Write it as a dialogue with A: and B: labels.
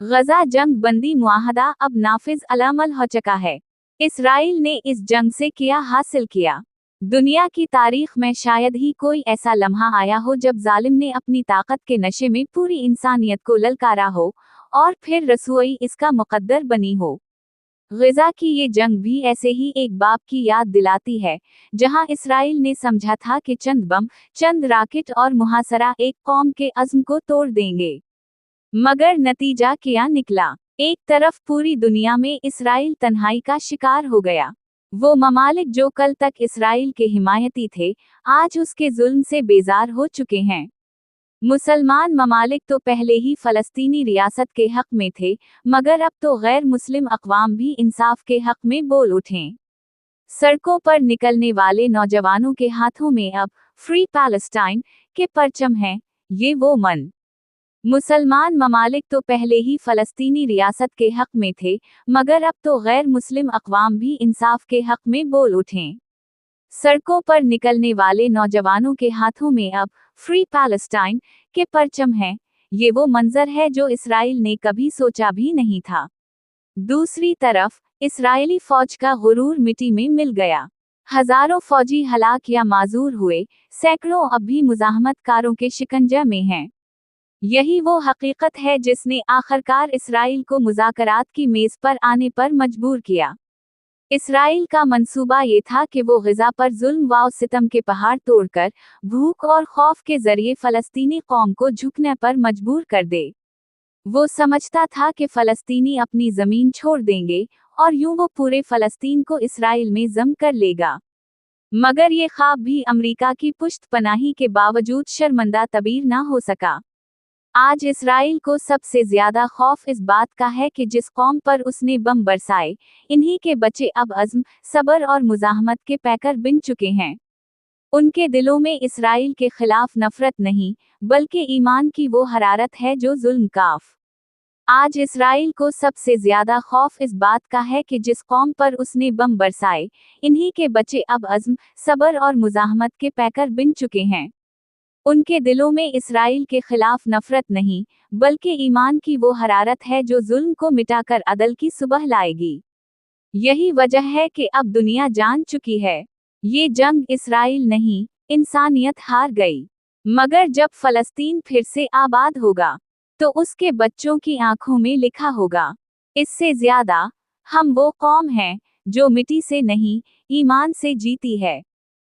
A: गजा जंग बंदी मुआहदा अब नाफिज अल-अमल हो चुका है। इसराइल ने इस जंग से क्या हासिल किया? दुनिया की तारीख में शायद ही कोई ऐसा लम्हा आया हो जब जालिम ने अपनी ताकत के नशे में पूरी इंसानियत को ललकारा हो और फिर रसोई इसका मुकद्दर बनी हो। गजा की ये जंग भी ऐसे ही एक बाप की याद दिलाती है, जहां इसराइल ने समझा था कि चंद बम, चंद राकेट और मुहासरा एक कौम के अज़्म को तोड़ देंगे। मगर नतीजा क्या निकला? एक तरफ पूरी दुनिया में इसराइल तन्हाई का शिकार हो गया। वो ममालिक जो कल तक इसराइल के हिमायती थे, आज उसके जुल्म से बेजार हो चुके हैं। मुसलमान ममालिक तो पहले ही फलस्तीनी रियासत के हक में थे, मगर अब तो गैर मुस्लिम अक़वाम भी इंसाफ के हक में बोल उठें। सड़कों पर निकलने वाले नौजवानों के हाथों में अब फ्री पैलेस्टाइन के परचम हैं। ये वो मन मुसलमान ममालिक तो पहले ही फलस्तीनी रियासत के हक में थे, मगर अब तो गैर मुस्लिम अक़वाम भी इंसाफ के हक में बोल उठें। सड़कों पर निकलने वाले नौजवानों के हाथों में अब फ्री पैलेस्टाइन के परचम हैं। ये वो मंजर है जो इसराइल ने कभी सोचा भी नहीं था। दूसरी तरफ इसराइली फौज का गुरूर मिट्टी में मिल गया। हजारों फौजी हलाक या माजूर हुए, सैकड़ों अब भी मुज़ाहमतकारों के शिकंजा में हैं। यही वो हकीकत है जिसने आखिरकार इसराइल को मुज़ाकरात की मेज़ पर आने पर मजबूर किया। इसराइल का मंसूबा ये था कि वो गजा पर जुल्म व सितम के पहाड़ तोड़कर भूख और खौफ के जरिए फ़लस्तीनी कौम को झुकने पर मजबूर कर दे। वो समझता था कि फ़लस्तीनी अपनी ज़मीन छोड़ देंगे और यूं वो पूरे फ़लस्तीन को इसराइल में ज़म कर लेगा। मगर ये ख्वाब भी अमरीका की पुश्त पनाही के बावजूद शर्मंदा तबीर ना हो सका। आज इसराइल को सबसे ज्यादा खौफ इस बात का है कि जिस कौम पर उसने बम बरसाए, इन्हीं के बच्चे अब अज़्म, सब्र और मुज़ाहमत के पैकर बिन चुके हैं। उनके दिलों में इसराइल के खिलाफ नफरत नहीं, बल्कि ईमान की वो हरारत है जो जुल्म काफ। आज इसराइल को सबसे ज्यादा खौफ इस बात का है कि जिस कौम पर उसने बम बरसाए, इन्हीं के बच्चे अब अज़्म, सब्र और मुज़ाहमत के पैकर बिन चुके हैं। उनके दिलों में इसराइल के खिलाफ नफरत नहीं, बल्कि ईमान की वो हरारत है जो जुल्म को मिटाकर अदल की सुबह लाएगी। यही वजह है कि अब दुनिया जान चुकी है, ये जंग इसराइल नहीं, इंसानियत हार गई। मगर जब फ़लस्तीन फिर से आबाद होगा, तो उसके बच्चों की आंखों में लिखा होगा, इससे ज्यादा हम वो कौम हैं जो मिट्टी से नहीं, ईमान से जीती है।